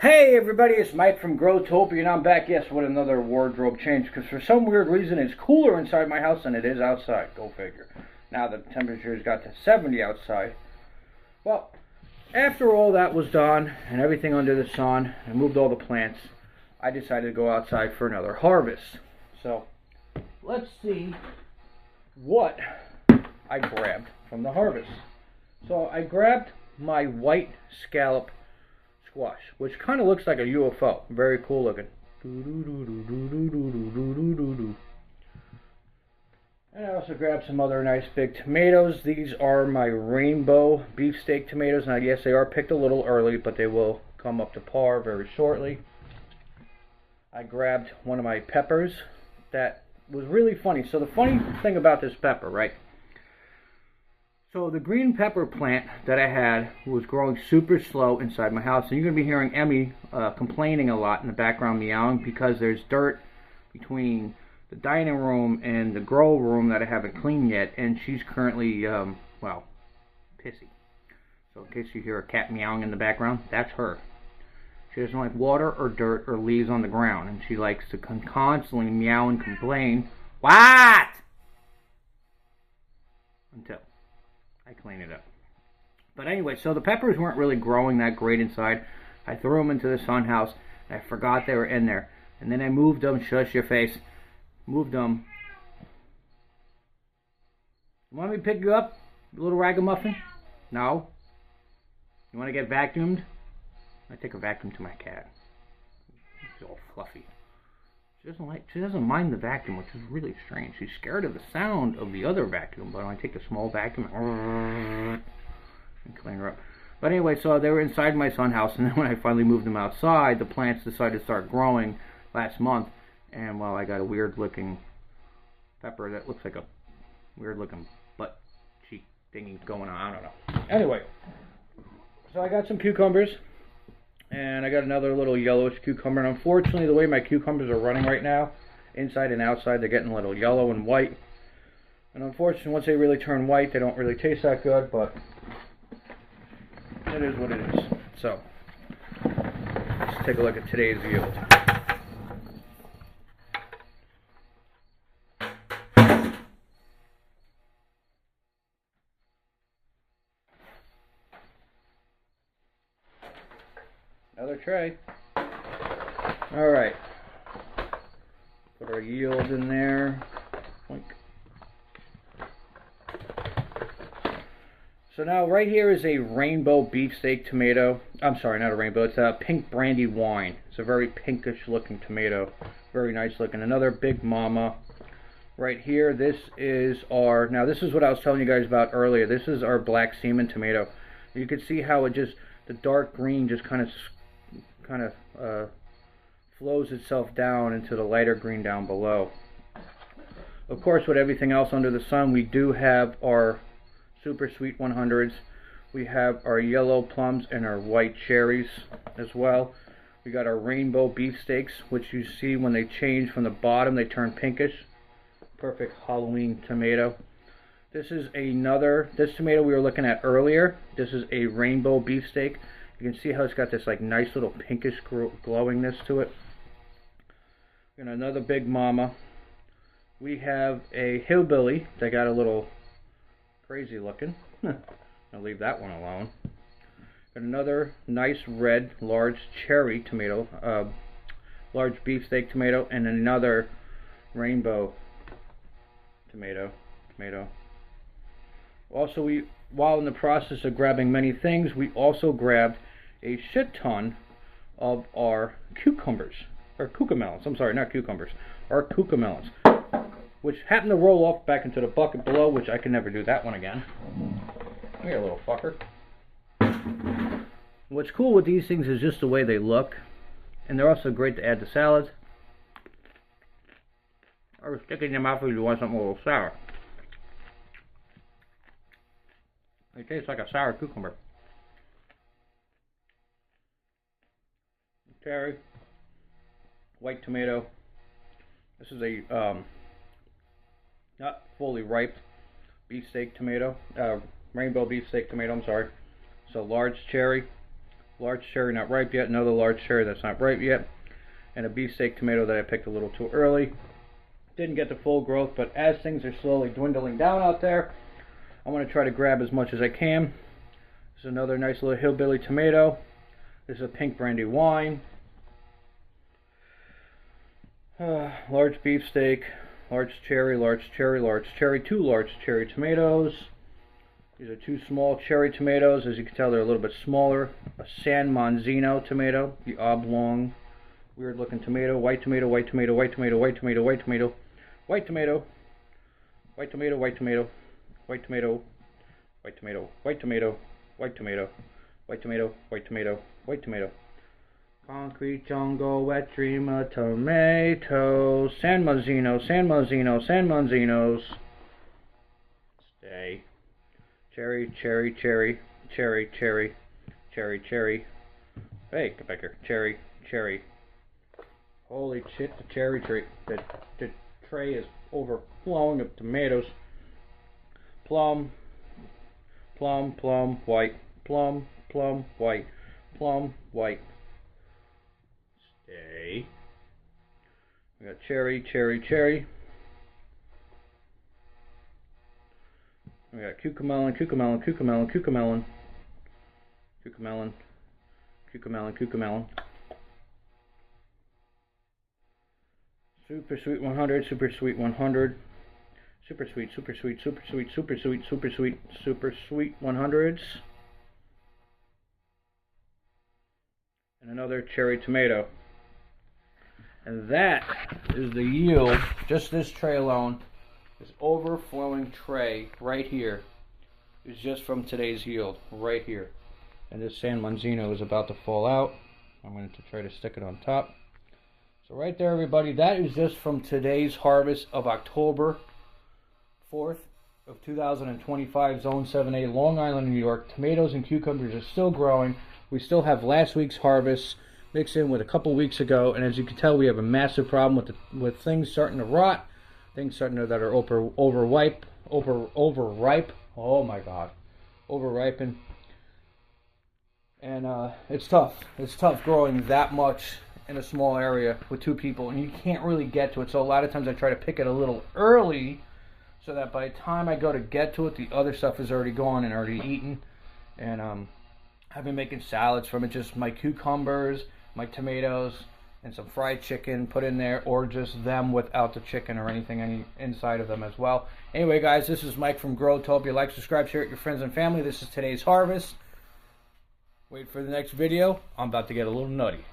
Hey everybody, it's Mike from Growtopia, and I'm back, yes, with another wardrobe change, because for some weird reason it's cooler inside my house than it is outside. Go figure. Now the temperature's got to 70 outside. Well, after all that was done, and everything under the sun, I moved all the plants, I decided to go outside for another harvest. So, let's see what I grabbed from the harvest. So I grabbed my white scallop squash, which kind of looks like a UFO. Very cool looking. And I also grabbed some other nice big tomatoes. These are my rainbow beefsteak tomatoes. Now, yes, they are picked a little early, but they will come up to par very shortly. I grabbed one of my peppers that was really funny. So the funny thing about this pepper, right? So the green pepper plant that I had was growing super slow inside my house. And you're going to be hearing Emmy complaining a lot in the background, meowing, because there's dirt between the dining room and the grow room that I haven't cleaned yet. And she's currently, well, pissy. So in case you hear a cat meowing in the background, that's her. She doesn't like water or dirt or leaves on the ground. And she likes to constantly meow and complain. What? Until I clean it up. But anyway, so the peppers weren't really growing that great inside. I threw them into the sun house. I forgot they were in there. And then I moved them. Shush your face. Moved them. You want me to pick you up, you little ragamuffin? No? You want to get vacuumed? I take a vacuum to my cat. She's all fluffy. She doesn't mind the vacuum, which is really strange. She's scared of the sound of the other vacuum, but when I take the small vacuum and clean her up. But anyway, so they were inside my sun house, and then when I finally moved them outside, the plants decided to start growing last month. And well, I got a weird looking pepper that looks like a weird looking butt cheek thingy going on. I don't know. Anyway, so I got some cucumbers. And I got another little yellowish cucumber. And unfortunately, the way my cucumbers are running right now, inside and outside, they're getting a little yellow and white. And unfortunately, once they really turn white, they don't really taste that good, but it is what it is. So, let's take a look at today's yield. Another tray. Alright. Put our yield in there. Boink. So now right here is a rainbow beefsteak tomato. I'm sorry, not a rainbow. It's a pink brandy wine. It's a very pinkish looking tomato. Very nice looking. Another big mama. Right here, this is our... Now this is what I was telling you guys about earlier. This is our black semen tomato. You can see how it just... The dark green just kind of flows itself down into the lighter green down below. Of course, with everything else under the sun, we do have our super sweet 100s. We have our yellow plums and our white cherries as well. We got our rainbow beefsteaks, which you see when they change from the bottom, they turn pinkish. Perfect Halloween tomato. This is this tomato we were looking at earlier. This is a rainbow beefsteak. You can see how it's got this like nice little pinkish glowingness to it. And another big mama. We have a hillbilly that got a little crazy looking. I'll leave that one alone. And another nice red large cherry tomato, large beefsteak tomato, and another rainbow tomato. Also, while in the process of grabbing many things, we also grabbed a shit ton of our cucumbers, or cucamelons. I'm sorry, not cucumbers, our cucamelons, which happened to roll off back into the bucket below, which I can never do that one again. Come here, little fucker. What's cool with these things is just the way they look, and they're also great to add to salads, or stick in your mouth if you want something a little sour. It tastes like a sour cucumber. Cherry, white tomato. This is a not fully ripe beefsteak tomato, rainbow beefsteak tomato. I'm sorry. So large cherry, large cherry not ripe yet, another large cherry that's not ripe yet, and a beefsteak tomato that I picked a little too early. Didn't get the full growth, but as things are slowly dwindling down out there, I want to try to grab as much as I can. This is another nice little hillbilly tomato. This is a pink brandy wine. Large beefsteak, large cherry, large cherry, large cherry, 2 large cherry tomatoes. These are 2 small cherry tomatoes. As you can tell, they're a little bit smaller. A San Manzino tomato, the oblong, weird looking tomato. White tomato, white tomato, white tomato, white tomato, white tomato, white tomato, white tomato, white tomato, white tomato, white tomato, white tomato, white tomato, white tomato, white tomato, white tomato. Concrete jungle, wet dream of tomatoes. San Manzino, San Manzino, San Manzinos. Stay. Cherry, cherry, cherry, cherry, cherry, cherry, cherry. Hey, get back here. Cherry, cherry. Holy shit, the cherry tree. The tray is overflowing of tomatoes. Plum, plum, plum, white, plum, plum, white, plum, white. Stay. We got cherry, cherry, cherry. We got cucamelon, cucamelon, cucamelon, cucamelon, cucamelon, cucamelon, cucamelon. Super sweet 100, super sweet 100. Super sweet, super sweet, super sweet, super sweet, super sweet, super sweet 100s. And another cherry tomato. And that is the yield, just this tray alone, this overflowing tray right here is just from today's yield, right here. And this San Manzino is about to fall out. I'm going to try to stick it on top. So right there, everybody, that is just from today's harvest of October 4th of 2025, Zone 7A, Long Island, New York. Tomatoes and cucumbers are still growing. We still have last week's harvest mixed in with a couple weeks ago, and as you can tell, we have a massive problem with things starting to rot, things starting to that are overripe. Oh my God, overripen, and it's tough. It's tough growing that much in a small area with 2 people, and you can't really get to it. So a lot of times I try to pick it a little early, so that by the time I go to get to it, the other stuff is already gone and already eaten. And I've been making salads from it, just my cucumbers, my tomatoes, and some fried chicken put in there, or just them without the chicken or anything inside of them as well. Anyway, guys, this is Mike from Growtopia. Like, subscribe, share it with your friends and family. This is today's harvest. Wait for the next video. I'm about to get a little nutty.